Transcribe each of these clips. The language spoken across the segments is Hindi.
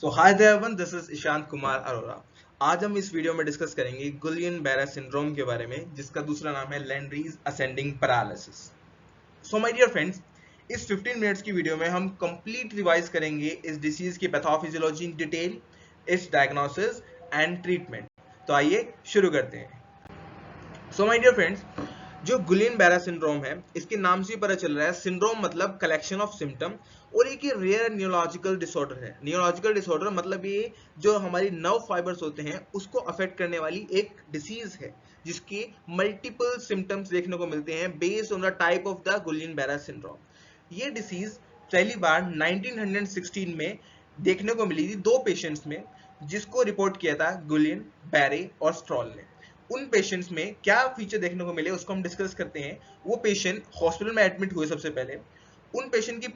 So hi there everyone, this is Ishant Kumar Arora. आज हम इस वीडियो में डिस्कस करेंगे गुलियन बैरा सिंड्रोम के बारे में, जिसका दूसरा नाम है Landry's ascending paralysis. So my dear friends, इस 15 मिनट्स की वीडियो में हम कंप्लीट रिवाइज करेंगे इस डिसीज की पैथोफिजियोलॉजी इन डिटेल, इस डायग्नोसिस एंड ट्रीटमेंट। तो आइए शुरू करते हैं। सो माय डियर फ्रेंड्स, जो गुलियन बैरा सिंड्रोम है, इसके नाम से पता चल रहा है सिंड्रोम मतलब कलेक्शन ऑफ सिम्टम, और एक रेयर न्यूरोलॉजिकल डिसऑर्डर है। न्यूरोलॉजिकल डिसऑर्डर मतलब ये जो हमारी नर्व फाइबर्स होते हैं उसको अफेक्ट करने वाली एक डिसीज है, जिसके मल्टीपल सिम्टम्स देखने को मिलते हैं based on the type of the Guillain Barre syndrome. ये डिसीज पहली बार 1916 में देखने को मिली थी दो पेशेंट्स में, जिसको रिपोर्ट किया था गुलियन, बैरे और स्ट्रॉल ने। उन पेशेंट्स में क्या फीचर देखने को मिले उसको हम डिस्कस करते हैं। वो पेशेंट हॉस्पिटल में एडमिट हुए सबसे पहले। उन पेशेंट की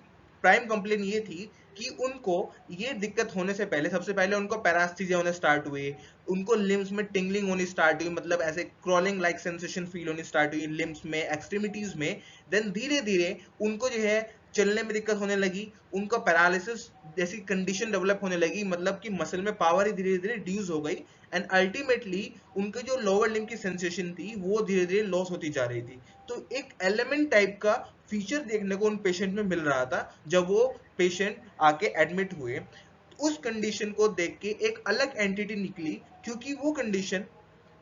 प्राइम कंप्लेन ये थी कि उनको ये दिक्कत होने से पहले सबसे पहले उनको पैरास्थीसिया होने स्टार्ट हुए, उनको लिम्स में टिंगलिंग होनी स्टार्ट हुई, मतलब ऐसे क्रॉलिंग लाइक सेंसेशन फील होनी स्टार्ट हुई लिम्स में, एक्सट्रीमिटीज में। देन धीरे धीरे उनको जो है चलने में दिक्कत होने लगी, उनका पैरालिसिस जैसी कंडीशन डेवलप होने लगी, मतलब कि मसल में पावर ही धीरे धीरे रिड्यूस हो गई, एंड अल्टीमेटली उनके जो लोअर लिम्ब की सेंसेशन थी वो धीरे धीरे लॉस होती जा रही थी। तो एक एलिमेंट टाइप का फीचर देखने को उन पेशेंट में मिल रहा था जब वो पेशेंट आके एडमिट हुए। उस कंडीशन को देख के एक अलग एंटिटी निकली, क्योंकि वो कंडीशन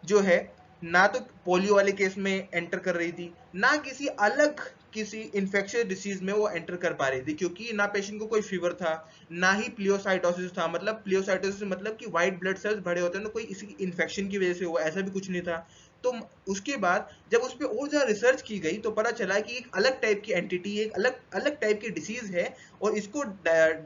जो है ना तो पोलियो वाले केस में एंटर कर रही थी, ना किसी इन्फेक्शियस डिसीज में वो एंटर कर पा रही थी, क्योंकि ना पेशेंट को कोई फीवर था, ना ही प्लियोसाइटोसिस था। मतलब प्लियोसाइटोसिस मतलब कि व्हाइट ब्लड सेल्स बड़े होते हैं, तो कोई इसी इन्फेक्शन की वजह से हुआ, ऐसा भी कुछ नहीं था। तो उसके बाद जब उस पर और ज्यादा रिसर्च की गई तो पता चला कि एक अलग टाइप की एंटिटी, एक अलग अलग टाइप की डिसीज है, और इसको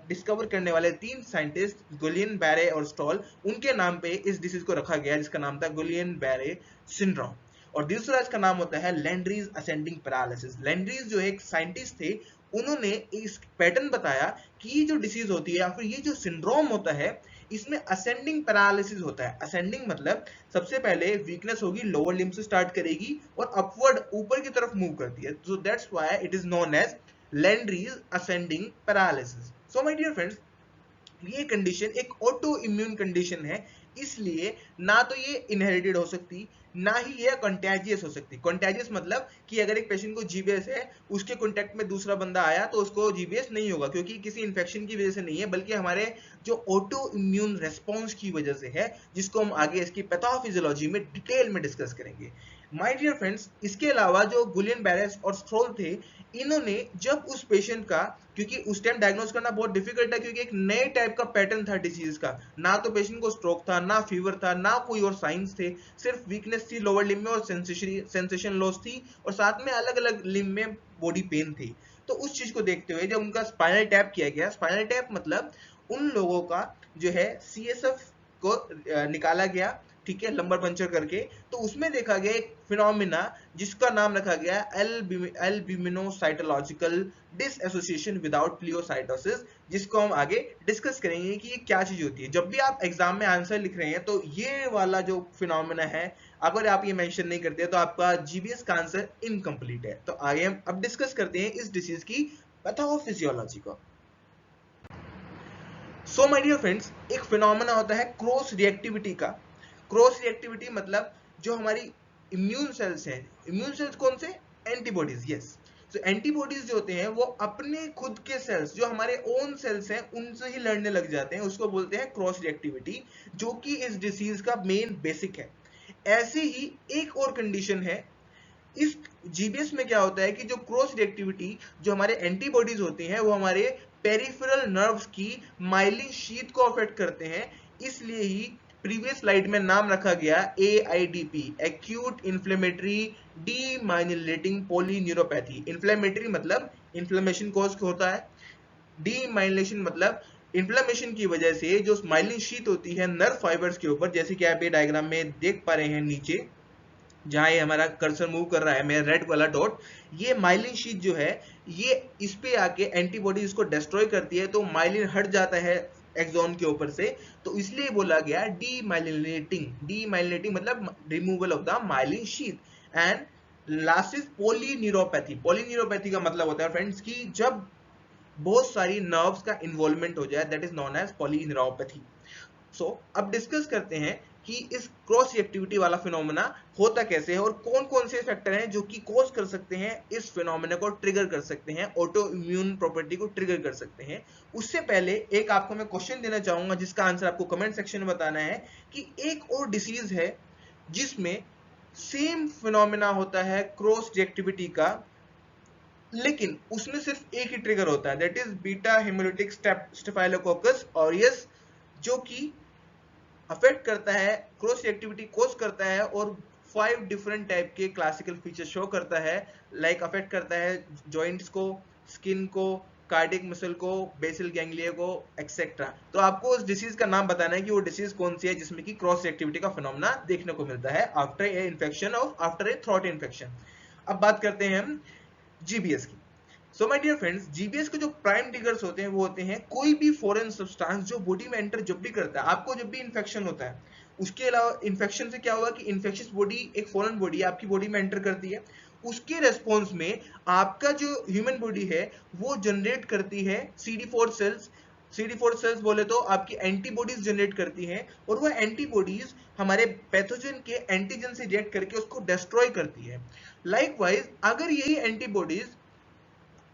डिस्कवर करने वाले तीन साइंटिस्ट गुलियन, बैरे और स्टॉल, उनके नाम पे इस डिसीज को रखा गया, जिसका नाम था गुलियन बैरे सिंड्रोम। और दूसरा इसका नाम होता है लैंड्रीज असेंडिंग पैरालिसिस। लैंड्रीज जो एक साइंटिस्ट थे, उन्होंने इस पैटर्न बताया कि ये जो डिसीज होती है या फिर ये जो सिंड्रोम होता है, इसमें असेंडिंग पैरालिसिस होता है। असेंडिंग मतलब सबसे पहले वीकनेस होगी, लोअर लिम्ब से स्टार्ट करेगी और अपवर्ड ऊपर की तरफ मूव करती है। So that's why it is known as Landry's ascending paralysis. So my dear friends, ये कंडीशन एक ऑटो इम्यून कंडीशन है, इसलिए ना तो ये इनहेरिटेड हो सकती, ना ही ये कंटेजियस हो सकती। कंटेजियस मतलब कि अगर एक पेशेंट को जीबीएस है, उसके कांटेक्ट में दूसरा बंदा आया तो उसको जीबीएस नहीं होगा, क्योंकि किसी इन्फेक्शन की वजह से नहीं है, बल्कि हमारे जो ऑटो इम्यून रेस्पॉन्स की वजह से है, जिसको हम आगे इसकी पैथोफिजियोलॉजी में डिटेल में डिस्कस करेंगे। माय डियर फ्रेंड्स, इसके अलावा जो गुलियन बैरेस और स्ट्रोल थे, इन्होंने जब उस पेशेंट का, क्योंकि उस टाइम डायग्नोस करना बहुत डिफिकल्ट है, क्योंकि एक नए टाइप का पैटर्न था डिसीज का, ना तो पेशेंट को स्ट्रोक था, ना फीवर था, ना कोई और साइंस थे, सिर्फ वीकनेस थी लोअर लिम्ब में और सेंसेशन लॉस थी, और साथ में अलग अलग लिम्ब में बॉडी पेन थी। तो उस चीज को देखते हुए जब उनका स्पाइनल टैप किया गया, स्पाइनल टैप मतलब उन लोगों का जो है सीएसएफ को निकाला गया, ठीक है, लंबर पंचर करके। तो उसमें देखा गया एक फिनोमिना जिसका नाम रखा गया एल्ब्यूमिनोसाइटोलॉजिकल डिसएसोसिएशन विदाउट प्लियोसाइटोसिस, जिसको हम आगे डिस्कस करेंगे कि ये क्या चीज होती है। जब भी आप एग्जाम में आंसर लिख रहे हैं तो ये वाला जो फिनोमिना है, अगर आप ये मेंशन नहीं करते तो आपका जीबीएस का आंसर इनकम्प्लीट है। तो आगे हम अब डिस्कस करते हैं इस डिसीज की पैथोफिजियोलॉजी को। सो माय डियर फ्रेंड्स, एक फिनोमेना होता है क्रॉस रिएक्टिविटी का। क्रॉस रिएक्टिविटी मतलब जो हमारी इम्यून सेल्स हैं, इम्यून सेल्स कौन से? Antibodies, yes. तो एंटीबॉडीज जो होते हैं वो अपने खुद के सेल्स, जो हमारे ओन सेल्स हैं, उनसे ही लड़ने लग जाते हैं, उसको बोलते हैं क्रॉस रिएक्टिविटी, जो कि इस डिसीज का मेन बेसिक है। ऐसे ही एक और कंडीशन है इस जीबीएस में। क्या होता है कि जो क्रॉस रिएक्टिविटी, जो हमारे एंटीबॉडीज होते हैं, वो हमारे पेरिफेरल नर्व्स की माइलिन शीथ को अफेक्ट करते हैं, इसलिए ही प्रीवियस स्लाइड में नाम रखा गया AIDP, acute inflammatory demyelinating polyneuropathy. Inflammatory मतलब इन्फ्लेमेशन कॉज होता है, डीमाइलिनेशन मतलब इन्फ्लेमेशन की वजह से जो माइलिन शीथ होती है नर्व फाइबर्स के ऊपर, जैसे कि आप ये डायग्राम में देख पा रहे हैं नीचे, जहां ये हमारा कर्सर मूव कर रहा है, मेरा रेड वाला डॉट, ये माइलिन शीथ जो है, ये इस पे आके एंटीबॉडी इसको डिस्ट्रॉय करती है, तो माइलिन हट जाता है एक्सॉन के ऊपर से। तो इसलिए बोला गया डीमाइलिनेटिंग। डीमाइलिनेटिंग मतलब removal of the myelin sheath. And last is polyneuropathy. Polyneuropathy का मतलब होता है फ्रेंड्स कि जब बहुत सारी नर्व्स का इन्वॉल्वमेंट हो जाए, that is known as polyneuropathy. So अब डिस्कस करते हैं कि इस क्रॉस रिएक्टिविटी वाला फिनोमेना होता कैसे है और कौन कौन से फैक्टर हैं जो कि कॉज कर सकते हैं, इस फिनोमेना को ट्रिगर कर सकते हैं, ऑटो इम्यून प्रॉपर्टी को ट्रिगर कर सकते हैं। उससे पहले एक आपको मैं क्वेश्चन देना चाहूंगा जिसका आंसर आपको कमेंट सेक्शन में बताना है कि एक और डिसीज है जिसमें सेम फिनोमेना होता है क्रॉस रिएक्टिविटी का, लेकिन उसमें सिर्फ एक ही ट्रिगर होता है, that is beta hemolytic staphylococcus aureus, जो कि अफेक्ट करता है, क्रॉस रिएक्टिविटी कोज करता है और 5 डिफरेंट टाइप के क्लासिकल फीचर शो करता है, लाइक अफेक्ट करता है जॉइंट्स को, स्किन को, कार्डियक मसल को, बेसल गैंग्लिया को, एक्सेट्रा। तो आपको उस डिसीज का नाम बताना है कि वो डिसीज कौन सी है जिसमें कि क्रॉस रिएक्टिविटी का फिनोमेना देखने को मिलता है आफ्टर ए इन्फेक्शन और आफ्टर ए थ्रोट इन्फेक्शन। अब बात करते हैं हम जीबीएस की। So my dear friends, GBS के जो प्राइम ट्रिगर्स होते हैं वो होते हैं कोई भी फॉरेन सब्सटेंस जो बॉडी में एंटर जब भी करता है, आपको जब भी इन्फेक्शन होता है, उसके अलावा इन्फेक्शन से क्या होगा कि इन्फेक्शियस बॉडी एक फॉरेन बॉडी आपकी बॉडी में एंटर करती है, उसके रेस्पॉन्स में आपका जो ह्यूमन बॉडी है वो जनरेट करती है CD4 सेल्स। CD4 सेल्स बोले तो आपकी एंटीबॉडीज जनरेट करती हैं और वह एंटीबॉडीज हमारे पैथोजन के एंटीजन से रिएक्ट करके उसको डिस्ट्रॉय करती है। लाइकवाइज अगर यही एंटीबॉडीज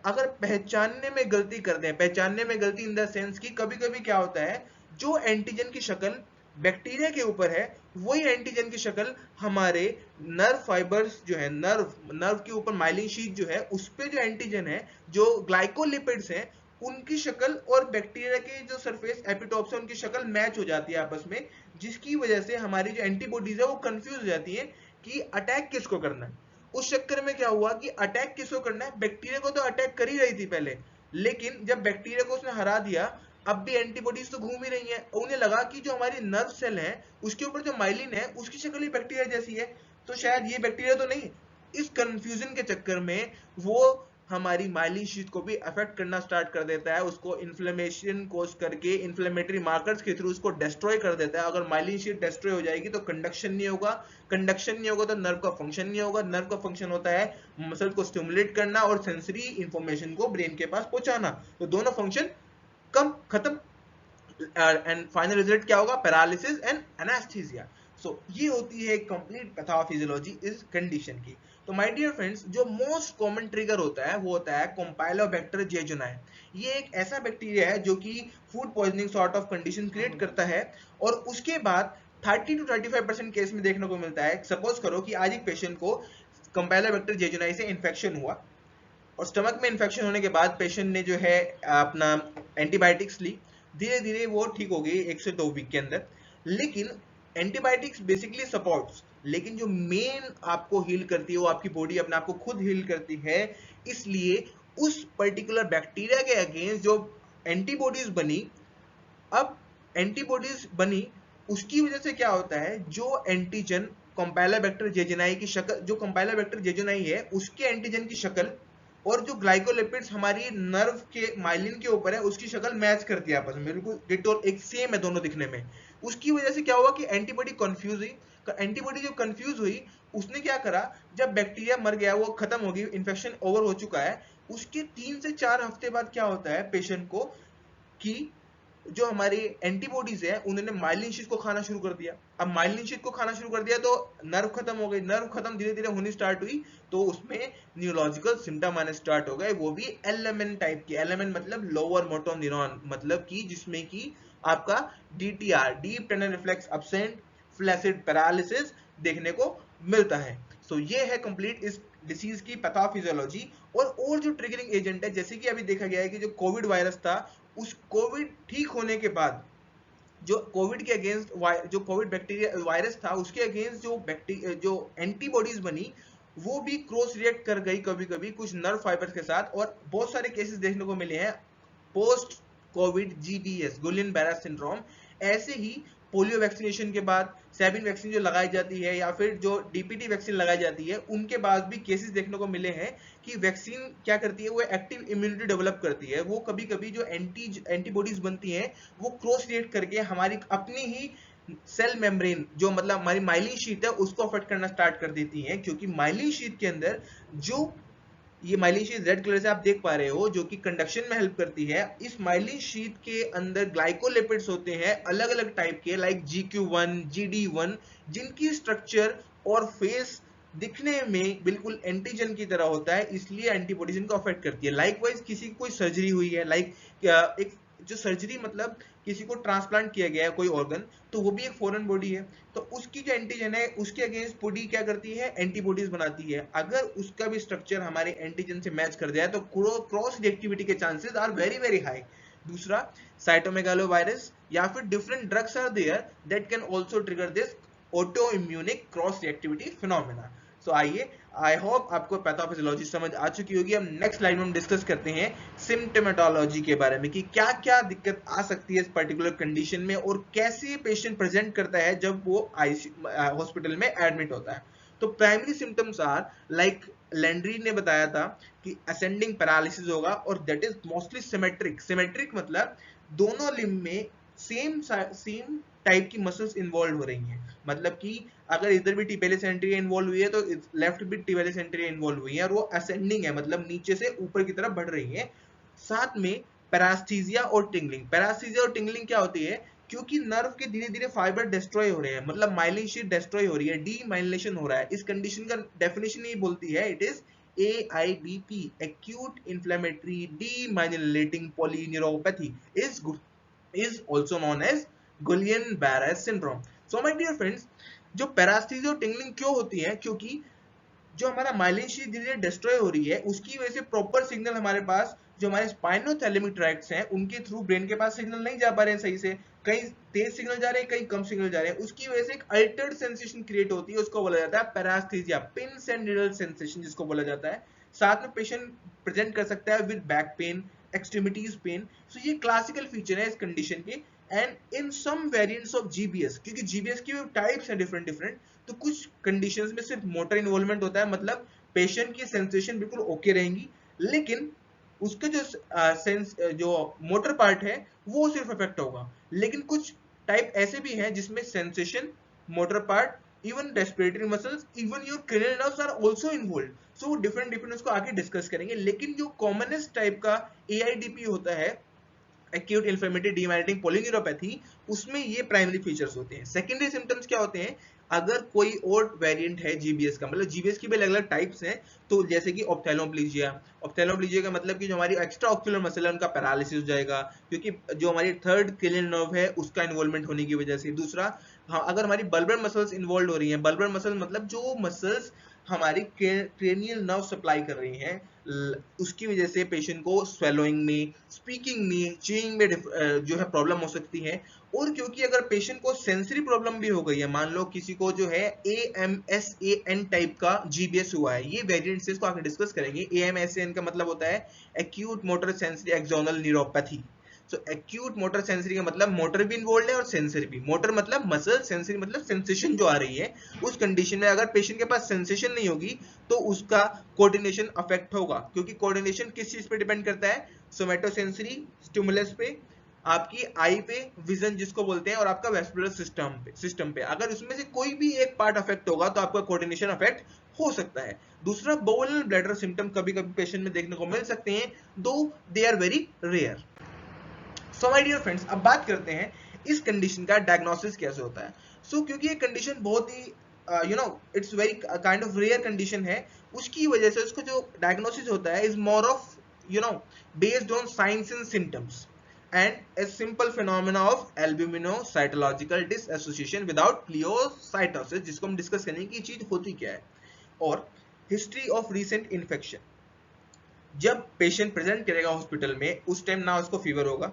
अगर पहचानने में गलती करते हैं, पहचानने में गलती इन द सेंस कि कभी कभी क्या होता है, जो एंटीजन की शक्ल बैक्टीरिया के ऊपर है वही एंटीजन की शक्ल हमारे नर्व फाइबर्स जो है, नर्व के ऊपर माइलिन शीट जो है उस पे जो एंटीजन है, जो ग्लाइकोलिपिड्स हैं, उनकी शक्ल और बैक्टीरिया के जो सरफेस एपिटोप्स है उनकी शक्ल मैच हो जाती है आपस में, जिसकी वजह से हमारी जो एंटीबॉडीज है वो कंफ्यूज हो जाती है कि अटैक किसको करना है। उस चक्कर में क्या हुआ कि अटैक किसको करना है, बैक्टीरिया को तो अटैक कर ही रही थी पहले, लेकिन जब बैक्टीरिया को उसने हरा दिया अब भी एंटीबॉडीज तो घूम ही रही हैं, उन्हें लगा कि जो हमारी नर्व सेल है उसके ऊपर जो माइलिन है उसकी शक्ल ही बैक्टीरिया जैसी है, तो शायद ये बैक्टीरिया तो नहीं। इस कंफ्यूजन के चक्कर में वो हमारी माइलिन शीट को भी अफेक्ट करना स्टार्ट कर देता है, उसको इन्फ्लेमेशन कोज करके इन्फ्लेमेटरी मार्कर्स के थ्रू उसको डिस्ट्रॉय कर देता है। अगर माइलिन शीट डिस्ट्रॉय हो जाएगी तो कंडक्शन नहीं होगा, कंडक्शन नहीं होगा तो नर्व का फंक्शन नहीं होगा, नर्व का फंक्शन होता है मसल को स्टिमुलेट करना और सेंसरी इंफॉर्मेशन को ब्रेन के पास पहुंचाना, तो दोनों फंक्शन कम खत्म, एंड फाइनल रिजल्ट क्या होगा, पैरालिसिस एंड एनास्थीसिया। सो ये होती है कंप्लीट पैथोफिजियोलॉजी इस कंडीशन की। तो माय डियर फ्रेंड्स, जो मोस्ट कॉमन ट्रिगर होता है वो होता है कैम्पाइलोबैक्टर जेजुनाई। ये एक ऐसा बैक्टीरिया है जो कि food poisoning sort of condition create करता है और उसके बाद 30 to 35% केस में देखने को मिलता है। सपोज करो कि आज एक पेशेंट को कैम्पाइलोबैक्टर जेजुनाई से इन्फेक्शन हुआ और स्टमक में इन्फेक्शन होने के बाद पेशेंट ने जो है अपना एंटीबायोटिक्स ली, धीरे धीरे वो ठीक हो गई 1 से 2 वीक के अंदर। लेकिन एंटीबायोटिक्स बेसिकली सपोर्ट्स, लेकिन जो मेन आपको हील करती है वो आपकी बॉडी अपने आप को खुद हील करती है, इसलिए उस पर्टिकुलर बैक्टीरिया के अगेंस्ट जो एंटीबॉडीज बनी, अब एंटीबॉडीज बनी उसकी वजह से क्या होता है, जो एंटीजन कैम्पाइलोबैक्टर जेजुनाई की शक्ल, जो कैम्पाइलोबैक्टर जेजुनाई है उसके एंटीजन की शक्ल और जो ग्लाइकोलिपिड्स हमारी नर्व के माइलिन के ऊपर है उसकी शक्ल मैच करती है आपस में, बिल्कुल डिटोल एक सेम है दोनों दिखने में। उसकी वजह से क्या हुआ कि एंटीबॉडी कंफ्यूज हुई, एंटीबॉडी जो कंफ्यूज हुई उसने क्या करा, जब बैक्टीरिया मर गया, वो खत्म हो गई, इन्फेक्शन ओवर हो चुका है, उसके 3 से 4 हफ्ते बाद क्या होता है पेशेंट को कि जो हमारी एंटीबॉडीज है उन्होंने माइलिन शीट को खाना शुरू कर दिया। अब माइलिन शीट को खाना शुरू कर दिया तो नर्व खत्म हो गई, नर्व खत्म धीरे धीरे होनी स्टार्ट हुई, तो उसमें न्यूरोलॉजिकल सिम्टम आने स्टार्ट हो गए, वो भी एलएमएन टाइप के। एलएमएन मतलब लोअर मोटर न्यूरॉन, मतलब कि जिसमें कि आपका DTR, deep tunnel reflex absent, flaccid paralysis देखने को मिलता है। सो ये है कंप्लीट इस डिसीज की पैथोफिजियोलॉजी। और जो ट्रिगरिंग एजेंट है, जैसे कि अभी देखा गया है कि जो कोविड वायरस था, उस कोविड ठीक होने के बाद जो कोविड के अगेंस्ट जो कोविड बैक्टीरिया वायरस था उसके अगेंस्ट जो एंटीबॉडीज बनी वो भी क्रॉस रिएक्ट कर गई कभी कभी कुछ नर्व फाइबर्स के साथ, और बहुत सारे केसेस देखने को मिले हैं post Covid GBS, गुलियन Barre syndrome. ऐसे ही पोलियो वैक्सीनेशन के बाद सेबिन वैक्सीन जो लगाई जाती है या फिर जो DPT वैक्सीन लगाई जाती है, उनके बाद भी केसेस देखने को मिले हैं कि वैक्सीन क्या करती है, वो एक्टिव इम्यूनिटी डेवलप करती है, वो कभी कभी जो एंटीबॉडीज बनती हैं वो क्रॉस रिएक्ट करके हमारी अपनी ही सेल मेम्ब्रेन, जो मतलब हमारी माइलिन शीट है, उसको अफेक्ट करना स्टार्ट कर देती है, क्योंकि माइलिन शीट के अंदर जो ये माइलिन शीट रेड कलर से आप देख पा रहे हो, जो कि कंडक्शन में हेल्प करती है। इस माइलिन शीट के अंदर ग्लाइकोलिपिड्स होते हैं अलग अलग टाइप के, लाइक GQ1, GD1, जिनकी स्ट्रक्चर और फेस दिखने में बिल्कुल एंटीजन की तरह होता है, इसलिए एंटीबॉडीज इनको अफेक्ट करती है। लाइकवाइज किसी की कोई सर्जरी हुई है, लाइक एक जो सर्जरी मतलब किसी को ट्रांसप्लांट किया गया है कोई ऑर्गन, तो वो भी एक फॉरेन बॉडी है, तो उसकी जो एंटीजन है उसके अगेंस्ट बॉडी क्या करती है, एंटीबॉडीज बनाती है। अगर उसका भी स्ट्रक्चर हमारे एंटीजन से मैच कर जाए तो क्रॉस रिएक्टिविटी के chances are very very high. दूसरा, साइटोमेगालोवायरस या फिर different drugs are there that can also trigger this auto immunic cross reactivity phenomena. So आइए, आई होप आपको पैथोफिजियोलॉजी समझ आ चुकी होगी। अब नेक्स्ट स्लाइड में हम डिस्कस करते हैं सिम्टोमेटोलॉजी के बारे में कि क्या क्या दिक्कत आ सकती है इस पर्टिकुलर कंडीशन में और कैसे पेशेंट प्रेजेंट करता है जब वो हॉस्पिटल में एडमिट होता है। तो primary symptoms are like Landry ने बताया था कि असेंडिंग पैरालिसिस होगा और that is mostly symmetric. Symmetric मतलब दोनों लिम्ब में सेम टाइप की मसल्स इन्वॉल्व हो रही हैं, मतलब कि अगर इधर भी टिबियलिस एंटीरियर इन्वॉल्व हुई है तो लेफ्ट भी टिबियलिस एंटीरियर इन्वॉल्व हुई है, और वो असेंडिंग है मतलब नीचे से ऊपर की तरफ बढ़ रही है। साथ में पैरास्थीसिया और टिंगलिंग। पैरास्थीसिया और टिंगलिंग क्या होती है, क्योंकि नर्व के धीरे धीरे फाइबर डिस्ट्रॉय हो रहे हैं, मतलब माइलिन शीट डिस्ट्रॉय हो रही है, डीमाइलिनेशन हो रहा है। इस कंडीशन का डेफिनेशन ये बोलती है, it is AIDP, acute inflammatory demyelinating polyneuropathy is also known as Guillain-Barré syndrome. So my dear friends, जो पैरास्थीसिया और टिंगलिंग क्यों होती है, क्योंकि जो हमारा माइलिन शीट धीरे धीरे डिस्ट्रॉय हो रही है, उसकी वजह से प्रॉपर सिग्नल हमारे पास जो हमारे स्पाइनोथैलेमिक ट्रैक्ट्स हैं उनके थ्रू ब्रेन के पास सिग्नल नहीं जा पा रहे हैं सही से, कहीं तेज सिग्नल जा रहे हैं, कहीं कम सिग्नल जा रहे हैं। उसकी वजह से एक अल्टर्ड सेंसेशन क्रिएट होती है, उसको बोला जाता है पैरास्थीसिया, पिंस एंड नीडल सेंसेशन जिसको बोला जाता है। साथ में पेशेंट प्रेजेंट कर सकता है with back pain, extremities pain. So ये क्लासिकल फीचर है इस कंडीशन के। And in some variants of GBS, क्योंकि GBS की टाइप्स हैं डिफरेंट डिफरेंट, तो कुछ कंडीशंस में सिर्फ मोटर इन्वॉल्वमेंट होता है, मतलब पेशेंट की सेंसेशन बिल्कुल ओके रहेंगी, लेकिन उसका जो मोटर पार्ट है वो सिर्फ इफेक्ट होगा। लेकिन कुछ टाइप ऐसे भी हैं जिसमें sensation, motor part, even respiratory muscles, even your cranial nerves are also involved. So different different उसको आगे डिस्कस करेंगे। लेकिन जो कॉमनेस्ट टाइप का AIDP होता है, एक्यूट इन्फ्लेमेटरी डीमाइलिनेटिंग पॉलीन्यूरोपैथी, उसमें ये प्राइमरी फीचर्स होते हैं। सेकेंडरी सिम्टम्स क्या होते हैं, अगर कोई और वेरिएंट है GBS का, मतलब GBS की भी अलग अलग टाइप्स हैं, तो जैसे कि ऑप्थेल्मोप्लीजिया। ऑप्थेल्मोप्लीजिया का मतलब कि जो हमारी एक्स्ट्रा ऑक्यूलर मसल है उनका पैरालिसिस हो जाएगा, क्योंकि जो हमारी थर्ड क्रेनियल नर्व है उसका इन्वॉल्वमेंट होने की वजह से। दूसरा, हाँ, अगर हमारी बल्बर मसल्स इन्वॉल्व हो रही हैं, बल्बर मसल मतलब जो मसल्स हमारी क्रेनियल नर्व सप्लाई कर रही हैं, उसकी वजह से पेशेंट को स्वेलोइंग में, स्पीकिंग में, चेइंग में जो है प्रॉब्लम हो सकती है। और क्योंकि अगर पेशेंट को सेंसरी प्रॉब्लम भी हो गई है, मान लो किसी को जो है AMSAN टाइप का GBS हुआ है, ये वेरिएंट्स इसको आगे डिस्कस करेंगे। AMSAN का मतलब होता है acute motor sensory axonal neuropathy. So acute motor sensory का मतलब मोटर भी इन्वॉल्व है और सेंसरी भी। मोटर मतलब मसल, सेंसरी मतलब सेंसेशन जो आ रही है। उस कंडीशन में अगर पेशेंट के पास सेंसेशन नहीं होगी तो उसका कोऑर्डिनेशन अफेक्ट होगा, क्योंकि कोऑर्डिनेशन किस चीज पे डिपेंड करता है, सोमैटोसेंसरी स्टिमुलस पे, आपकी आई पे, विजन जिसको बोलते हैं, और आपका वेस्कुलर सिस्टम पे। अगर उसमें से कोई भी एक पार्ट अफेक्ट होगा तो आपका कोऑर्डिनेशन अफेक्ट हो सकता है। दूसरा, बोवल ब्लैडर सिम्टम कभी कभी पेशेंट में देखने को मिल सकते हैं, though they are very rare. So my dear friends, अब बात करते हैं इस कंडीशन का डायग्नोसिस कैसे होता है। क्योंकि ये कंडीशन बहुत ही it's very kind of rare condition है, उसकी वजह से उसको जो डायग्नोसिस होता है is more of based on science and symptoms and a simple phenomena of albuminocytological disassociation without pleocytosis, जिसको हम डिस्कस करेंगे कि चीज होती क्या है। और हिस्ट्री ऑफ रीसेंट इन्फेक्शन, जब पेशेंट प्रेजेंट करेगा हॉस्पिटल में उस टाइम ना उसको फीवर होगा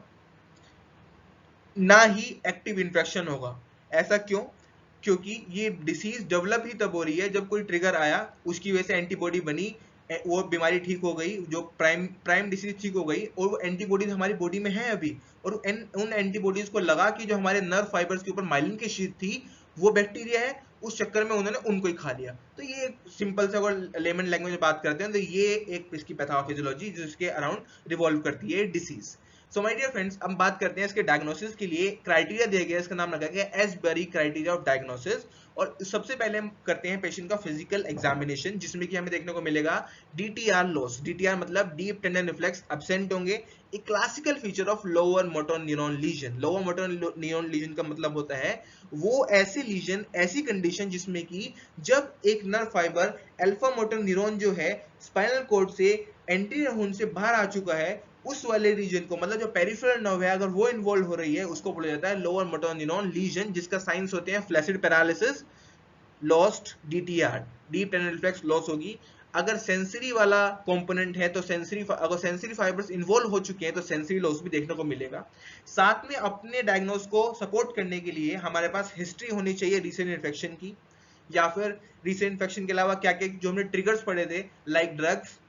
ना ही एक्टिव इन्फेक्शन होगा। ऐसा क्यों, क्योंकि ये डिसीज डेवलप ही तब हो रही है जब कोई ट्रिगर आया, उसकी वजह से एंटीबॉडी बनी, वो बीमारी ठीक हो गई, जो प्राइम डिसीज ठीक हो गई, और वो एंटीबॉडीज हमारी बॉडी में है अभी, और उन एंटीबॉडीज को लगा कि जो हमारे नर्व फाइबर्स के ऊपर माइलिन की शीट थी वो बैक्टीरिया है, उस चक्कर में उन्होंने उनको ही खा लिया। तो ये एक सिंपल से अगर लेमन लैंग्वेज में बात करते हैं तो ये एक इसकी पैथोफिजियोलॉजी जिसके अराउंड रिवॉल्व करती है disease. So my dear friends, अब बात करते हैं इसके डायग्नोसिस के लिए क्राइटेरिया दिया गया, इसका नाम रखा गया एशबरी क्राइटेरिया ऑफ डायग्नोसिस। और सबसे पहले हम करते हैं पेशेंट का फिजिकल एग्जामिनेशन, जिसमें कि हमें देखने को मिलेगा DTR लॉस। DTR मतलब डीप टेंडन रिफ्लेक्स एब्सेंट होंगे, एक classical feature of lower motor neuron lesion. Lower motor neuron lesion का मतलब होता है वो ऐसी लीजन, ऐसी कंडीशन जिसमें कि जब एक nerve fibre alpha motor neuron जो है स्पाइनल कॉर्ड से एंटीरियर हॉर्न से बाहर आ चुका है, उस वाले रीजन को, मतलब जो पेरिफेरल नर्व है अगर वो इन्वॉल्व हो रही है, उसको बोला जाता है लोअर मोटर न्यूरॉन लीजन, जिसका साइंस होते हैं flaccid paralysis, lost DTR, deep tendon reflex loss होगी। अगर सेंसरी वाला कंपोनेंट है तो अगर सेंसरी फाइबर्स इन्वॉल्व हो चुके हैं तो सेंसरी लॉस भी देखने को मिलेगा। साथ में अपने डायग्नोस को सपोर्ट करने के लिए हमारे पास हिस्ट्री होनी चाहिए रिसेंट इन्फेक्शन की, या फिर रिसेंट इन्फेक्शन के अलावा क्या क्या जो हमने ट्रिगर्स पढ़े थे, like drugs,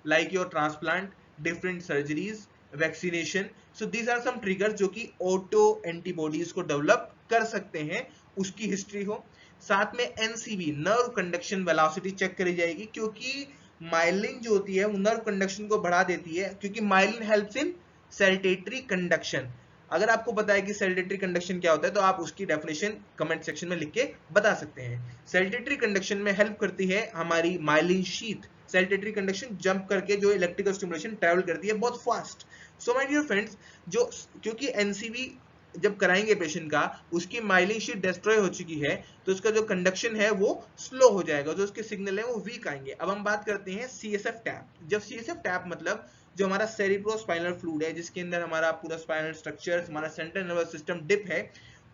like your transplant, different surgeries, vaccination. So these are some triggers जो कि auto antibodies को develop कर सकते हैं, उसकी हिस्ट्री हो। साथ में NCV nerve conduction velocity check करी जाएगी, क्योंकि माइलिन जो होती है वो नर्व कंडक्शन को बढ़ा देती है, क्योंकि माइलिन हेल्प्स इन सेल्टेटरी कंडक्शन। अगर आपको पता है कि सेल्टेटरी कंडक्शन क्या होता है तो आप उसकी डेफिनेशन कमेंट सेक्शन में लिख के बता सकते हैं। सेल्टेटरी कंडक्शन में हेल्प करती है हमारी myelin sheath. Saltatory conduction jump करके जो इलेक्ट्रिकल स्टिमुलेशन ट्रैवल करती है बहुत fast. So my dear friends, जो क्योंकि एनसीवी जब कराएंगे पेशेंट का, उसकी माइलिन शीट डिस्ट्रॉय हो चुकी है, तो उसका जो कंडक्शन है वो स्लो हो जाएगा, जो उसके सिग्नल है वो वीक आएंगे। अब हम बात करते हैं CSF टैप। जब CSF टैप मतलब जो हमारा सेरिब्रोस्पाइनल फ्लूइड है, जिसके अंदर हमारा पूरा स्पाइनल स्ट्रक्चर, हमारा सेंट्रल नर्वस सिस्टम डिप है,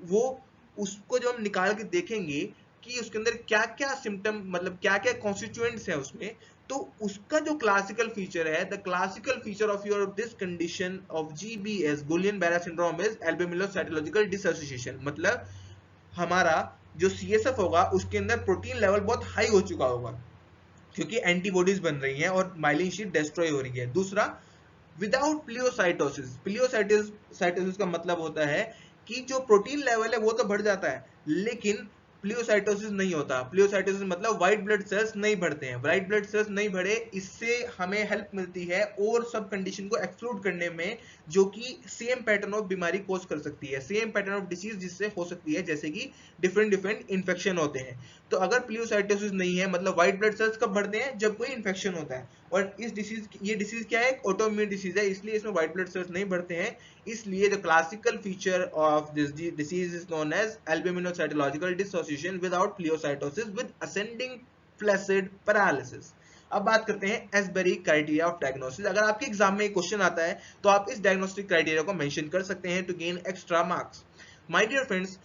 वो उसको जो हम निकाल के देखेंगे कि उसके अंदर क्या क्या सिम्टम, मतलब क्या क्या कॉन्स्टिट्यूएंट्स है उसमें, तो उसका जो क्लासिकल फीचर है, the classical feature of your this condition of GBS Guillain Barre syndrome is albuminocytological dissociation. मतलब हमारा जो CSF होगा उसके अंदर प्रोटीन लेवल बहुत हाई हो चुका होगा, क्योंकि एंटीबॉडीज बन रही हैं और माइलिन शीट डिस्ट्रॉय हो रही है। दूसरा, विदाउट प्लियोसाइटोसिस। प्लियोसाइटोसिस का मतलब होता है कि जो प्रोटीन लेवल है वो तो बढ़ जाता है, लेकिन प्लियोसाइटोसिस नहीं होता। प्लियोसाइटोसिस मतलब व्हाइट ब्लड सेल्स नहीं बढ़ते हैं। व्हाइट ब्लड सेल्स नहीं बढ़े, इससे हमें हेल्प मिलती है और सब कंडीशन को एक्सक्लूड करने में, जो कि सेम पैटर्न ऑफ बीमारी कोज कर सकती है, सेम पैटर्न ऑफ डिसीज जिससे हो सकती है, जैसे कि डिफरेंट इन्फेक्शन होते हैं। तो अगर प्लियोसाइटोसिस नहीं है, मतलब व्हाइट ब्लड सेल्स कब बढ़ते हैं, जब कोई इन्फेक्शन होता है। और इस डिसीज, ये डिसीज क्या है, ऑटोइम्यून डिसीज है, इसलिए इसमें व्हाइट ब्लड सेल्स नहीं बढ़ते हैं। इसलिए the classical feature of this disease is known as albuminocytological dissociation without pleocytosis with ascending flaccid paralysis. अब बात करते हैं एसबेरी क्राइटेरिया ऑफ डायग्नोसिस। अगर आपके एग्जाम में क्वेश्चन आता है तो आप इस डायग्नोस्टिक क्राइटेरिया को मेंशन कर सकते हैं to gain extra marks. My dear friends,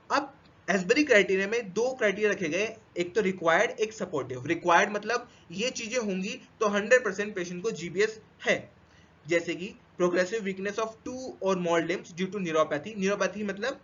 अब एसबेरी क्राइटेरिया में दो क्राइटेरिया रखे गए, एक तो रिक्वायर्ड, एक सपोर्टिव। रिक्वायर्ड मतलब ये चीजें होंगी तो 100% पेशेंट को GBS है, जैसे कि प्रोग्रेसिव वीकनेस ऑफ 2 और more limbs due to neuropathy. Neuropathy मतलब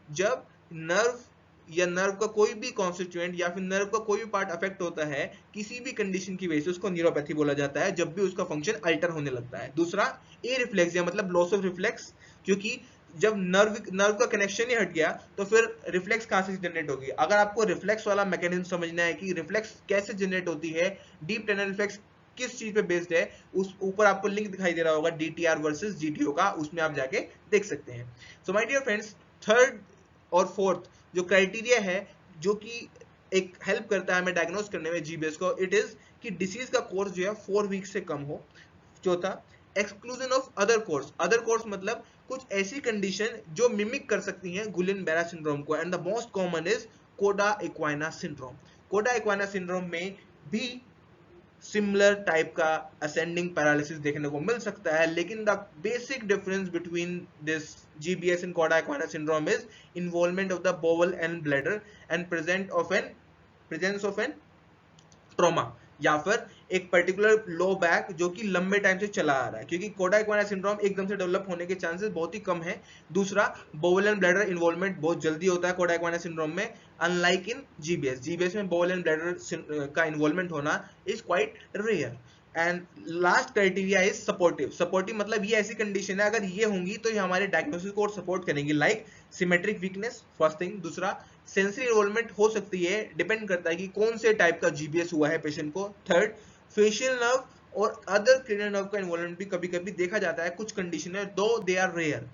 जब नर्व या नर्व का कोई भी कॉन्स्टिट्यूएंट या फिर नर्व का कोई भी पार्ट अफेक्ट होता है किसी भी कंडीशन की वजह से, उसको न्यूरोपैथी बोला जाता है, जब भी उसका फंक्शन अल्टर होने लगता है। दूसरा, ए रिफ्लेक्सिया मतलब लॉस ऑफ रिफ्लेक्स, क्योंकि जब नर्व का कनेक्शन ही हट गया तो फिर रिफ्लेक्स कहां से जनरेट होगी। अगर आपको रिफ्लेक्स वाला मैकेनिज्म समझना है कि रिफ्लेक्स कैसे जनरेट होती है, डीप टेंडन रिफ्लेक्स किस चीज पे बेस्ड है, उस ऊपर आपको लिंक दिखाई दे रहा होगा DTR वर्सेस GTO का, उसमें आप जाके देख सकते हैं। So my dear friends, third और फोर्थ जो क्राइटेरिया है जो कि एक हेल्प करता है हमें डायग्नोस करने में GBS को, इट इज कि डिसीज का कोर्स जो है 4 वीक से कम हो। चौथा, exclusion of other course. Other course मतलब कुछ ऐसी कंडीशन जो मिमिक कर सकती हैं गुलियन-बेरा सिंड्रोम को, and the most common is कोडा इक्वाइना सिंड्रोम। कोडा इक्वाइना सिंड्रोम में भी सिमिलर टाइप का असेंडिंग पैरालिसिस देखने को मिल सकता है, लेकिन the basic difference between this GBS and कोडा equina syndrome is involvement of the bowel and bladder and presence of an trauma, या फिर एक पर्टिकुलर लो बैक जो कि लंबे टाइम से चला आ रहा है, क्योंकि कोडा इक्वाइना सिंड्रोम एकदम से डेवलप होने के चांसेस बहुत ही कम है। दूसरा, बोवल एंड ब्लैडर इन्वॉल्वमेंट बहुत जल्दी होता है कोडा इक्वाइना सिंड्रोम में, अनलाइक इन GBS में बोवल एंड ब्लैडर का इन्वॉल्वमेंट होना is quite rare. And last criteria is supportive. Supportive मतलब ये ऐसी कंडीशन है, अगर ये होंगी तो ये हमारे डायग्नोसिस को और सपोर्ट करेंगी, like symmetric weakness, first thing. दूसरा, सेंसरी इन्वॉल्वमेंट हो सकती है, डिपेंड करता है कि कौन से टाइप का GBS हुआ है पेशेंट को। थर्ड, फेशियल नर्व और अदर क्रेनियल नर्व का इन्वॉल्वमेंट भी कभी कभी देखा जाता है कुछ कंडीशन है, दो दे आर रेयर।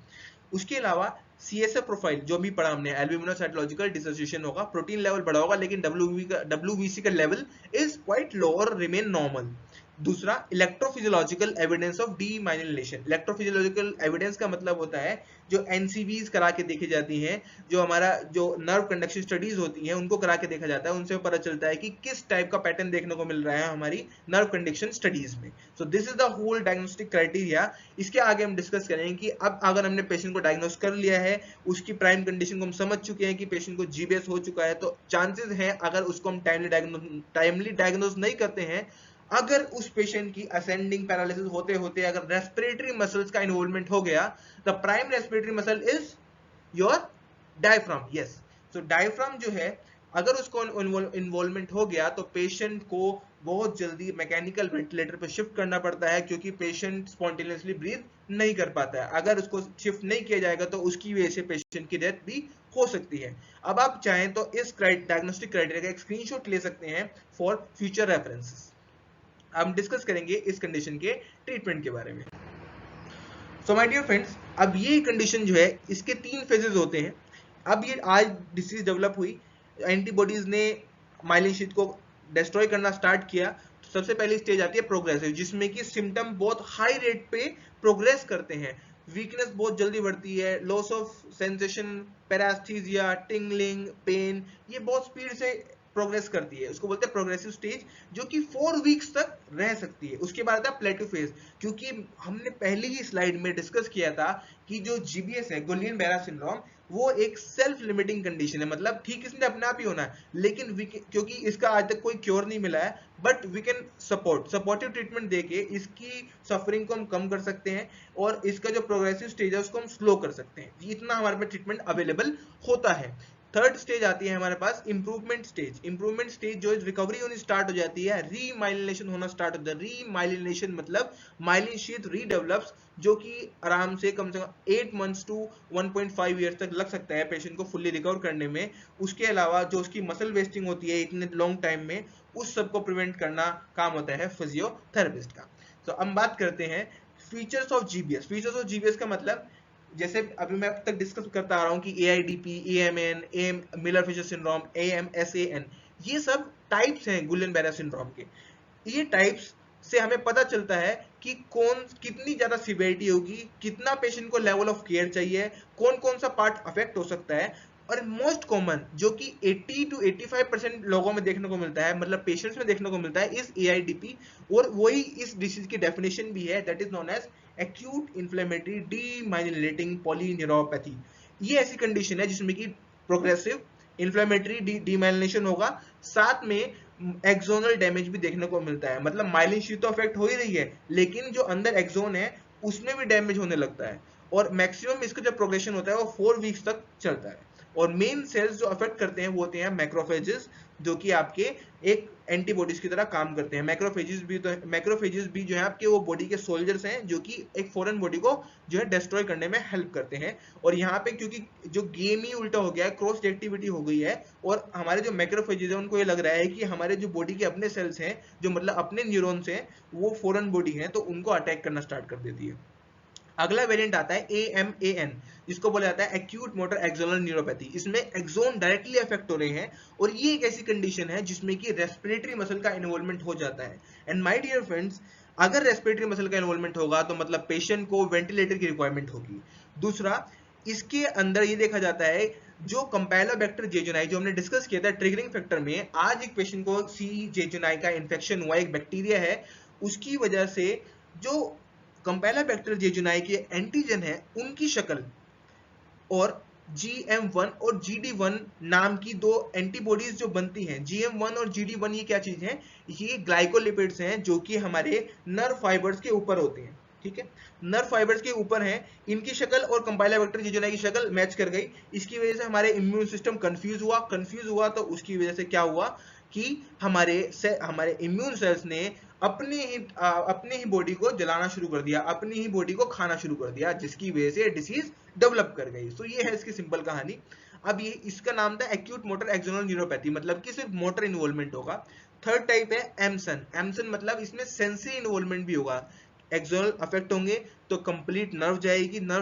उसके अलावा CSF प्रोफाइल जो भी पढ़ा हमने, एल्ब्यूमिनोसाइटोलॉजिकल डिसोसिएशन होगा, प्रोटीन लेवल बढ़ा होगा, लेकिन WBC का लेवल इज क्वाइट लो और रिमेन नॉर्मल। दूसरा, electrophysiological evidence of demyelination. Electrophysiological evidence का मतलब होता है जो NCVs करा के देखी जाती हैं, जो हमारा जो नर्व कंडक्शन स्टडीज होती हैं उनको करा के देखा जाता है, उनसे पता चलता है कि किस टाइप का पैटर्न देखने को मिल रहा है हमारी नर्व कंडक्शन स्टडीज में। So this is the whole diagnostic criteria. इसके आगे हम डिस्कस करेंगे कि अब अगर हमने पेशेंट को डायग्नोस कर लिया है, उसकी प्राइम कंडीशन को हम समझ चुके हैं कि पेशेंट को GBS हो चुका है, तो चांसेस हैं अगर उसको हम टाइमली डायग्नोस नहीं करते हैं, अगर उस पेशेंट की असेंडिंग पैरालिसिस होते होते अगर रेस्पिरेटरी मसल्स का इन्वॉल्वमेंट हो गया, the prime respiratory muscle is your diaphragm. Yes, so diaphragm जो है अगर उसको इन्वॉल्वमेंट हो गया तो पेशेंट को बहुत जल्दी मैकेनिकल वेंटिलेटर पर शिफ्ट करना पड़ता है, क्योंकि पेशेंट स्पॉन्टेनियसली ब्रीथ नहीं कर पाता है। अगर उसको शिफ्ट नहीं किया जाएगा तो उसकी वजह से पेशेंट की डेथ भी हो सकती है। अब आप चाहें तो इस डायग्नोस्टिक क्राइटेरिया का एक स्क्रीनशॉट ले सकते हैं फॉर फ्यूचर रेफरेंसेस। हम डिस्कस करेंगे इस कंडीशन के ट्रीटमेंट के बारे में। सो माय डियर फ्रेंड्स, अब ये कंडीशन जो है इसके 3 फेजेस होते हैं। अब ये आज डिसीज डेवलप हुई, एंटीबॉडीज ने माइलिन शीथ को डिस्ट्रॉय करना स्टार्ट किया। तो सबसे पहली स्टेज आती है प्रोग्रेसिव, जिसमें कि सिम्टम बहुत हाई रेट पे प्रोग्रेस करते हैं। वीकनेस बहुत जल्दी बढ़ती है, loss of sensation, paraesthesia, tingling, pain, ये बहुत स्पीड से प्रोग्रेस करती है। उसको बोलते हैं प्रोग्रेसिव स्टेज, जो कि 4 वीक्स तक रह सकती है। उसके बाद आता है प्लेटो फेज, क्योंकि हमने पहली ही स्लाइड में डिस्कस किया था कि जो GBS है, गुलियन बेरा सिंड्रोम, वो एक सेल्फ लिमिटिंग कंडीशन है, मतलब ठीक इसने अपने आप ही होना है, लेकिन क्योंकि इसका आज तक कोई क्योर नहीं मिला है, but we can supportive treatment देके इसकी सफरिंग को हम कम कर सकते हैं और इसका जो प्रोग्रेसिव स्टेज है उसको हम स्लो कर सकते हैं। इतना हमारे पास ट्रीटमेंट अवेलेबल होता है। थर्ड स्टेज आती है हमारे पास इंप्रूवमेंट स्टेज। इंप्रूवमेंट स्टेज जो रिकवरी होनी स्टार्ट हो जाती है, रीमाइलिनेशन होना स्टार्ट होता है। रीमाइलिनेशन मतलब माइलिन शीथ रीडेवलप्स, जो कि आराम से कम 8 मंथ्स टू 1.5 ईयर तक लग सकता है पेशेंट को फुल्ली रिकवर करने में। उसके अलावा जो उसकी मसल वेस्टिंग होती है इतने लॉन्ग टाइम में, उस सब को प्रिवेंट करना काम होता है फिजियोथेरेपिस्ट का। तो हम बात करते हैं features of GBS। Features of GBS का मतलब, जैसे अभी मैं अब तक डिस्कस करता आ रहा हूँ कि AIDP, AMN, Miller Fisher syndrome, AMSAN, ये सब टाइप्स हैं गुलियन बेरा सिंड्रोम के। ये टाइप्स से हमें पता चलता है कि कौन कितनी ज्यादा सिवियरिटी होगी, कितना पेशेंट को लेवल ऑफ केयर चाहिए, कौन कौन सा पार्ट अफेक्ट हो सकता है। और मोस्ट कॉमन जो कि 80 to 85% लोगों में देखने को मिलता है, मतलब पेशेंट्स में देखने को मिलता है, इस AIDP, और वही इस डिसीज की डेफिनेशन भी है, that is known as acute inflammatory demyelinating polyneuropathy. ये ऐसी कंडीशन है जिसमें कि प्रोग्रेसिव इन्फ्लेमेटरी डीमाइलिनेशन होगा, साथ में एक्सोनल डैमेज भी देखने को मिलता है। मतलब माइलिन शीथ तो अफेक्ट हो ही रही है, लेकिन जो अंदर एक्सोन है उसमें भी डैमेज होने लगता है। और मैक्सिमम इसका जो प्रोग्रेशन होता है वो 4 वीक्स तक चलता है। और मेन सेल्स जो अफेक्ट करते हैं वो होते हैं मैक्रोफेजेस, जो कि आपके एक एंटीबॉडीज की तरह काम करते हैं। मैक्रोफेजेस भी जो है आपके वो बॉडी के सोल्जर्स हैं, जो कि एक फॉरेन बॉडी को जो है डिस्ट्रॉय करने में हेल्प करते हैं। और यहाँ पे क्योंकि जो गेम ही उल्टा हो गया है, क्रॉस रिएक्टिविटी हो गई है, और हमारे जो मैक्रोफेजेस हैं उनको ये लग रहा है कि हमारे जो बॉडी के अपने सेल्स हैं, जो मतलब अपने न्यूरॉन्स हैं, वो फॉरेन बॉडी हैं, तो उनको अटैक करना स्टार्ट कर देती है। अगला वेरिएंट आता है AMAN, जिसको बोला जाता है एक्यूट मोटर एक्सोनल न्यूरोपैथी। इसमें एक्सोन डायरेक्टली अफेक्ट हो रहे हैं, और ये एक ऐसी कंडीशन है जिसमें कि रेस्पिरेटरी मसल का इन्वॉल्वमेंट हो जाता है। एंड माय डियर फ्रेंड्स, अगर रेस्पिरेटरी मसल का इन्वॉल्वमेंट होगा तो मतलब पेशेंट को वेंटिलेटर की रिक्वायरमेंट होगी। दूसरा, इसके अंदर ये देखा जाता है जो कैम्पेलोबैक्टर जेजुनाई जो हमने डिस्कस किया था ट्रिगरिंग फैक्टर में, आज एक पेशेंट को C जेजुनाई का इन्फेक्शन हुआ, एक बैक्टीरिया है, उसकी वजह से जो कैम्पेलोबैक्टर जेजुनाई के एंटीजन है उनकी शक्ल और GM1 और GD1 नाम की 2 एंटीबॉडीज जो बनती हैं। GM1 और GD1 ये क्या चीज है? ये ग्लाइकोलिपिड्स हैं जो कि हमारे नर्व फाइबर्स के ऊपर होते हैं। ठीक है, नर्व फाइबर्स के ऊपर हैं, इनकी शक्ल और कैम्पेलोबैक्टर जेजुनाई की शक्ल मैच कर गई। इसकी वजह से हमारे इम्यून सिस्टम कंफ्यूज हुआ, तो उसकी वजह से क्या हुआ कि हमारे इम्यून सेल्स ने अपने ही बॉडी को जलाना शुरू कर दिया, अपनी ही बॉडी को खाना शुरू कर दिया, जिसकी वजह से डिसीज डेवलप कर गई। सो ये है इसकी सिंपल कहानी। अब ये इसका नाम था एक्यूट मोटर एक्सोनल न्यूरोपैथी, मतलब कि सिर्फ मोटर इन्वॉल्वमेंट होगा। थर्ड टाइप है एमसन। एमसन मतलब इसमें सेंसरी इन्वॉल्वमेंट भी होगा। एक्सोनल अफेक्ट होंगे तो कंप्लीट नर्व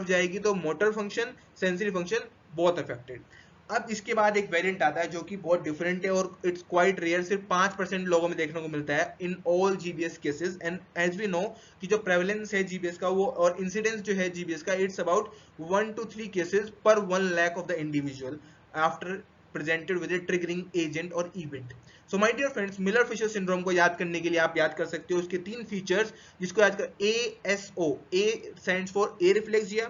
जाएगी तो मोटर फंक्शन, सेंसरी फंक्शन बहुत अफेक्टेड। अब इसके बाद एक वेरिएंट आता है जो कि बहुत डिफरेंट है और इट्स क्वाइट रेयर, सिर्फ 5% लोगों में देखने को मिलता है in all GBS cases. And as we know कि जो प्रेवलेंस है जीबीएस का वो और इंसिडेंस जो है जीबीएस का, इट्स अबाउट 1 to 3 केसेस पर 1 lakh of the individual after presented with a triggering agent or event. So my dear friends, Miller Fisher syndrome को याद करने के लिए आप याद कर सकते हो उसके 3 फीचर्स, जिसको याद कर ASO, A stands for एरिफ्लेक्सिया,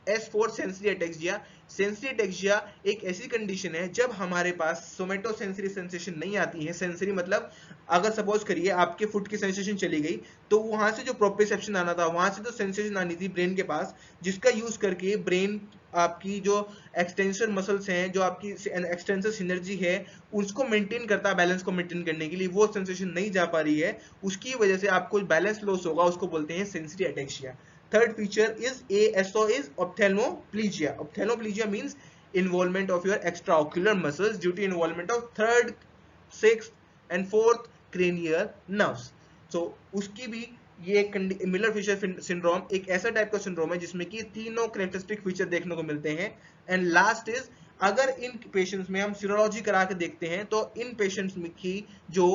S for sensory ataxia. Sensory ataxia एक ऐसी कंडीशन है जब हमारे पास सोमेटो सेंसरी सेंसेशन नहीं आती है। सेंसरी मतलब अगर सपोज करिए आपके फुट की सेंसेशन चली गई तो वहां से जो प्रोप्रियोसेप्शन आना था, वहां से जो सेंसेशन आनी थी ब्रेन के पास, जिसका यूज करके ब्रेन आपकी जो एक्सटेंशन मसल्स हैं, जो आपकी एक्सटेंसर सिनर्जी है, उसको मेंटेन करता है, बैलेंस को मेंटेन करने के लिए वो सेंसेशन नहीं जा पा रही है, उसकी वजह से आपको बैलेंस लॉस होगा, उसको बोलते हैं sensory ataxia. Third feature is ASO is ophthalmoplegia. Ophthalmoplegia means involvement of your extraocular muscles due to involvement of third, sixth and fourth cranial nerves. So उसकी भी ये मिलर फिशर सिंड्रोम एक ऐसा टाइप का सिंड्रोम है जिसमें कि तीनों कैरेक्टरिस्टिक फीचर देखने को मिलते हैं। एंड लास्ट इज, अगर इन पेशेंट्स में हम सीरोलॉजी करा के देखते हैं तो इन पेशेंट्स में की जो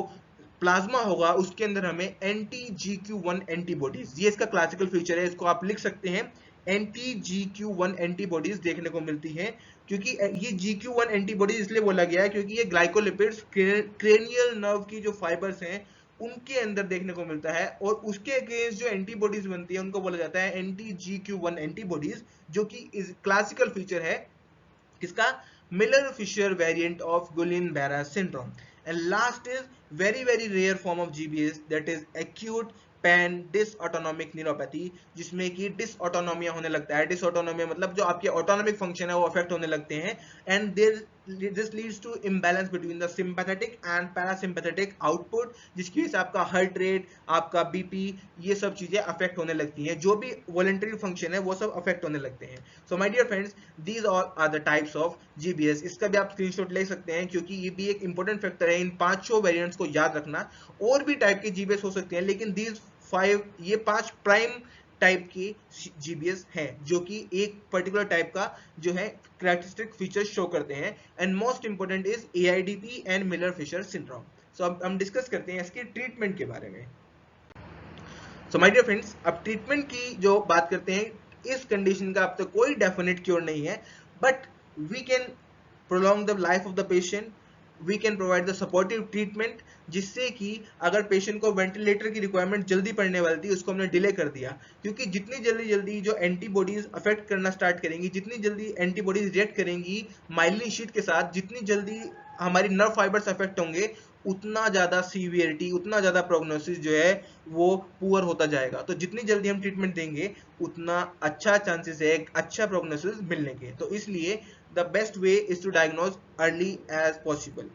प्लाज्मा होगा उसके अंदर हमें anti-GQ1 एंटीबॉडीज, ये इसका क्लासिकल फीचर है, इसको आप लिख सकते हैं, anti-GQ1 एंटीबॉडीज देखने को मिलती हैं। क्योंकि ये GQ1 एंटीबॉडीज इसलिए बोला गया है क्योंकि ये ग्लाइकोलिपिड्स क्रेनियल नर्व की जो फाइबर्स हैं उनके अंदर देखने को मिलता है और उसके अगेंस्ट जो एंटीबॉडीज बनती है उनको बोला जाता है anti-GQ1 एंटीबॉडीज, जो कि क्लासिकल फीचर है किसका, Miller Fisher variant of Guillain Barre syndrome. And last is very rare form of GBS, that is acute pan dysautonomic neuropathy, जिसमें कि डिसऑटोनोमिया होने लगता है। डिसऑटोनोमिया मतलब जो आपके ऑटोनोमिक फंक्शन है वो अफेक्ट होने लगते हैं। And this leads to imbalance between the sympathetic and parasympathetic output, जिसकी वजह से आपका हार्ट रेट, आपका बीपी, ये सब चीजें अफेक्ट होने लगती हैं, जो भी वॉलंटरी फंक्शन है वो सब अफेक्ट होने लगते हैं। So my dear friends, these all are the types of GBS. इसका भी आप स्क्रीनशॉट ले सकते हैं क्योंकि ये भी एक इंपॉर्टेंट फैक्टर है, इन 5 वेरिएंट्स को याद रखना। और भी टाइप के जीबीएस हो सकते हैं लेकिन दीज 5, ये 5 प्राइम टाइप की जीबीएस हैं जो कि एक पर्टिकुलर टाइप का जो है कैरेक्टरिस्टिक फीचर्स शो करते हैं। And most important is AIDP and Miller Fisher syndrome. So अब हम डिस्कस करते हैं इसके ट्रीटमेंट के बारे में। सो माय डियर फ्रेंड्स, अब ट्रीटमेंट की जो बात करते हैं, इस कंडीशन का अब तक कोई डेफिनेट क्योर नहीं है, but we can prolong the life of the patient, we can provide the supportive treatment, जिससे कि अगर पेशेंट को वेंटिलेटर की रिक्वायरमेंट जल्दी पड़ने वाली थी उसको हमने डिले कर दिया। क्योंकि जितनी जल्दी जो एंटीबॉडीज अफेक्ट करना स्टार्ट करेंगी, जितनी जल्दी एंटीबॉडीज रिएक्ट करेंगी माइलिन शीट के साथ, जितनी जल्दी हमारी नर्व फाइबर्स अफेक्ट होंगे, उतना ज्यादा सीवियरिटी, उतना ज्यादा प्रोग्नोसिस जो है वो पुअर होता जाएगा। तो जितनी जल्दी हम ट्रीटमेंट देंगे उतना अच्छा चांसेस है एक अच्छा प्रोग्नोसिस मिलने के। तो इसलिए the best way is to diagnose early as possible.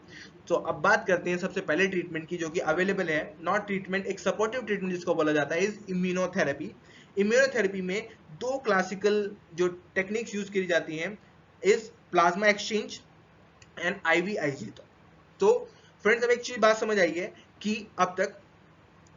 तो अब बात करते हैं सबसे पहले ट्रीटमेंट की जो कि अवेलेबल है, नॉट ट्रीटमेंट, एक सपोर्टिव ट्रीटमेंट जिसको बोला जाता है इज इम्यूनोथेरेपी। इम्यूनोथेरेपी में 2 क्लासिकल जो टेक्निक्स यूज की जाती हैं is plasma exchange and IVIG। तो फ्रेंड्स, अब एक चीज बात समझ आई है कि अब तक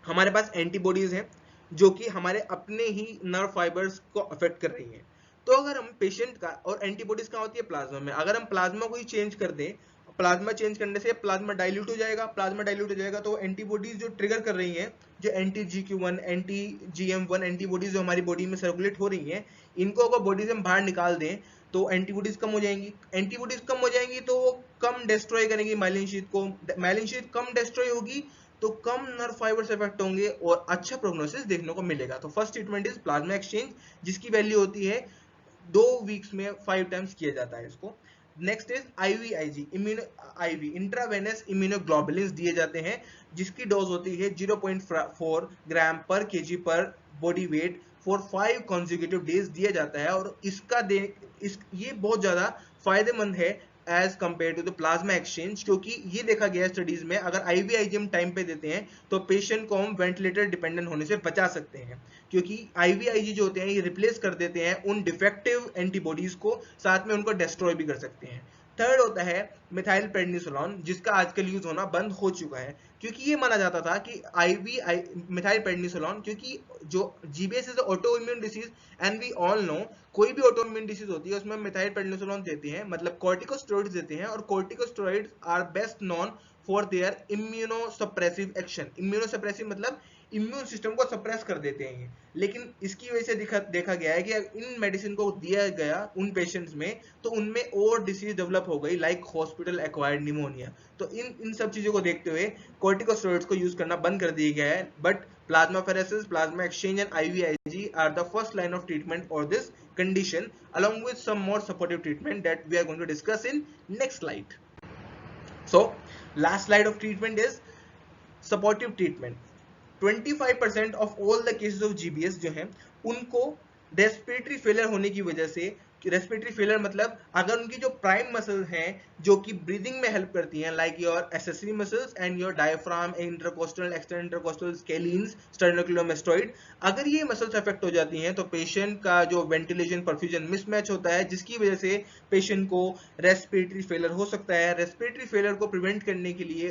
हमारे पास एंटीबॉडीज हैं जो कि हमारे अपने ही नर्व फाइबर्स को अफेक्ट कर रही हैं। तो अगर हम पेशेंट का, और एंटीबॉडीज कहाँ होती है, प्लाज्मा में, अगर हम प्लाज्मा को ही चेंज कर दें, प्लाज्मा चेंज करने से प्लाज्मा डाइल्यूट हो जाएगा, प्लाज्मा डाइल्यूट हो जाएगा तो एंटीबॉडीज जो ट्रिगर कर रही हैं, जो anti-GQ1 anti-GM1 एंटीबॉडीज जो हमारी बॉडी में सर्कुलेट हो रही हैं, इनको अगर बॉडी से हम बाहर निकाल दें तो एंटीबॉडीज कम हो जाएंगी। एंटीबॉडीज कम हो जाएंगी तो वो कम डिस्ट्रॉय करेंगी माइलिन शीट को, माइलिन शीट कम डिस्ट्रॉय होगी तो कम नर्व फाइबर्स इफेक्ट होंगे और अच्छा प्रोग्नोसिस देखने को मिलेगा। तो first treatment is plasma exchange, जिसकी वैल्यू होती है 2 वीक्स में 5 टाइम्स किया जाता है इसको। Next is IVIG, IV intravenous immunoglobulins दिए जाते हैं, जिसकी डोज होती है 0.4 ग्राम पर केजी पर body weight for 5 consecutive days दिया जाता है। और ये बहुत ज्यादा फायदेमंद है as compare to the plasma exchange, क्योंकि ये देखा गया स्टडीज में अगर IVIG हम टाइम पे देते हैं तो पेशेंट को हम वेंटिलेटर डिपेंडेंट होने से बचा सकते हैं, क्योंकि IVIG जो होते हैं ये रिप्लेस कर देते हैं उन डिफेक्टिव एंटीबॉडीज को, साथ में उनको डिस्ट्रॉय भी कर सकते हैं। थर्ड होता है मिथाइल प्रेडनिसोलोन, जिसका आजकल यूज होना बंद हो चुका है, क्योंकि ये माना जाता था कि मिथाइल प्रेडनिसोलोन, क्योंकि जो GBS is auto immune disease and we all know कोई भी ऑटो इम्यून डिसीज होती है उसमें मिथाइल प्रेडनिसोलोन देते हैं, मतलब कॉर्टिकोस्टेरॉइड्स देते हैं, और corticosteroids are best known for their immunosuppressive action. Immunosuppressive मतलब इम्यून सिस्टम को सप्रेस कर देते हैं ये। लेकिन इसकी वजह से देखा गया है कि इन मेडिसिन को दिया गया उन पेशेंट्स में तो उनमें और डिसीज डेवलप हो गई, लाइक हॉस्पिटल एक्वायर्ड निमोनिया। तो इन सब चीजों को देखते हुए कॉर्टिकोस्टेरॉइड्स को यूज करना बंद कर दिया गया है, but plasmapheresis, plasma exchange and IVIG are the first line of treatment for this condition, along with some more supportive treatment that we are going to discuss in next slide. So last slide of treatment is supportive treatment. 25% of all the cases of GBS जो है उनको रेस्पिरेटरी फेलियर होने की वजह से, रेस्पिरेटरी फेलियर मतलब अगर उनकी जो प्राइम मसल हैं जो कि ब्रीदिंग में हेल्प करती हैं, like your accessory muscles and your diaphragm, intercostal, external intercostal, scalenes, sternocleidomastoid, अगर ये मसल्स अफेक्ट हो जाती हैं तो पेशेंट का जो वेंटिलेशन परफ्यूजन मिसमैच होता है, जिसकी वजह से पेशेंट को रेस्पिरेटरी फेलियर हो सकता है। रेस्पिरेटरी फेलियर को प्रिवेंट करने के लिए,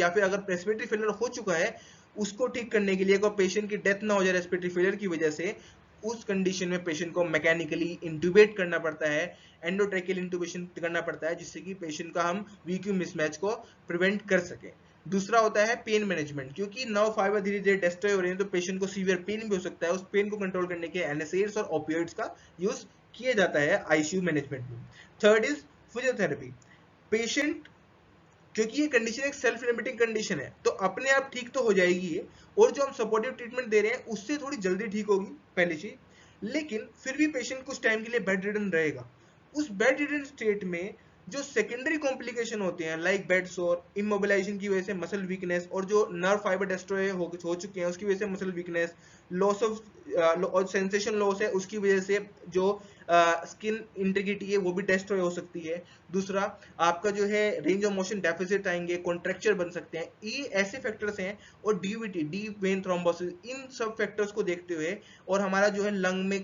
या फिर अगर रेस्पिरेटरी फेलियर हो चुका है उसको ठीक करने के लिए, कोई पेशेंट की डेथ ना हो जाए रेस्पिरेटरी फेलियर की वजह से, उस कंडीशन में पेशेंट को मैकेनिकली इंट्यूबेट करना पड़ता है, एंडोट्रेकियल इंट्यूबेशन करना पड़ता है, जिससे कि पेशेंट का हम वीक्यू मिसमैच को प्रिवेंट कर सके। दूसरा होता है पेन मैनेजमेंट, क्योंकि नर्व फाइबर धीरे धीरे डिस्ट्रॉय हो रहे हैं तो पेशेंट को सीवियर पेन भी हो सकता है। उस पेन को कंट्रोल करने के एनएसएड्स और ओपियोइड्स का यूज किया जाता है आईसीयू मैनेजमेंट में। Third is physiotherapy. पेशेंट, क्योंकि ये कंडीशन एक सेल्फ लिमिटिंग कंडीशन है तो अपने आप ठीक तो हो जाएगी ये, और जो हम सपोर्टिव ट्रीटमेंट दे रहे हैं उससे थोड़ी जल्दी ठीक होगी पहली चीज, लेकिन फिर भी पेशेंट कुछ टाइम के लिए बेड रिडन रहेगा। उस बेड रिडन स्टेट में जो सेकेंडरी कॉम्प्लिकेशन होते हैं, लाइक बेड सोर, इमोबिलाइजेशन की वजह से मसल वीकनेस, और जो नर्व फाइबर डिस्ट्रॉय हो चुके हैं उसकी वजह से मसल वीकनेस, लॉस ऑफ और सेंसेशन लॉस है उसकी वजह से जो स्किन इंटीग्रिटी है वो भी डिस्ट्रॉय हो सकती है। दूसरा आपका जो है रेंज ऑफ मोशन डेफिसिट आएंगे, कॉन्ट्रैक्चर बन सकते हैं, ये ऐसे फैक्टर्स हैं। और डीवीटी, डीप वेन थ्रोम्बोसिस, इन सब फैक्टर्स को देखते हुए और हमारा जो है लंग में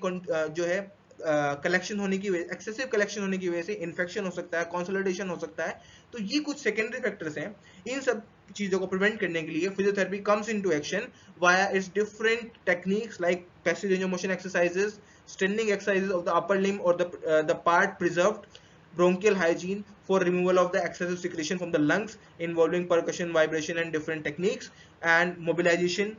जो है कलेक्शन होने की वजह, एक्सेसिव कलेक्शन होने की वजह से इन्फेक्शन हो सकता है, कंसोलिडेशन हो सकता है। तो ये कुछ सेकेंडरी फैक्टर्स हैं। इन सब चीजों को प्रिवेंट करने के लिए physiotherapy comes into action via its different techniques like passive range of motion exercises, straining exercises of the upper limb और the part preserved, bronchial hygiene for removal of the excessive secretion from the lungs involving percussion, vibration and different techniques, and mobilization.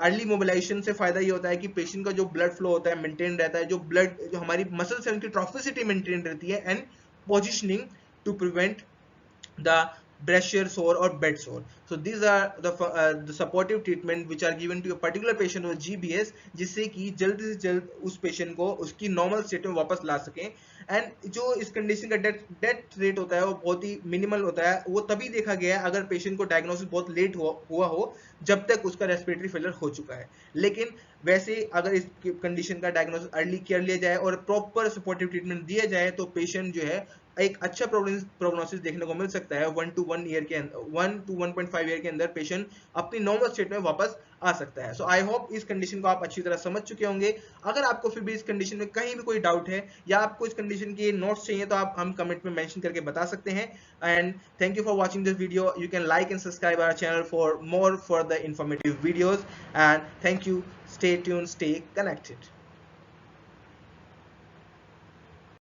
Early mobilisation से फायदा ये होता है कि पेशेंट का जो ब्लड फ्लो होता है मेंटेन रहता है, जो हमारी मसल्स है उनकी ट्रॉफिसिटी मेंटेन रहती है, and positioning to prevent the pressure sore or bed sore. So these are the supportive treatment which are given to a particular patient with GBS, जिससे कि जल्द से जल्द उस पेशेंट को उसकी नॉर्मल स्टेट में वापस ला सकें। एंड जो इस कंडीशन का डेथ रेट होता है वो बहुत ही मिनिमल होता है। वो तभी देखा गया है अगर पेशेंट को डायग्नोसिस बहुत लेट हुआ हो, जब तक उसका रेस्पिरेटरी फेलियर हो चुका है। लेकिन वैसे अगर इस कंडीशन का डायग्नोसिस अर्ली कर लिया जाए और प्रॉपर सपोर्टिव ट्रीटमेंट दिया जाए तो पेशेंट जो है एक अच्छा प्रोग्नोसिस देखने को मिल सकता है। 1 to 1.5 ईयर के अंदर पेशेंट अपनी नॉर्मल स्टेट में वापस आ सकता है। सो आई होप इस कंडीशन को आप अच्छी तरह समझ चुके होंगे। अगर आपको फिर भी इस कंडीशन में कहीं भी कोई डाउट है या आपको इस कंडीशन के नोट्स चाहिए तो आप हम कमेंट में मेंशन करके बता सकते हैं। And thank you for watching this video. You can like and subscribe our channel for more further informative videos, and thank you. Stay tuned, stay connected.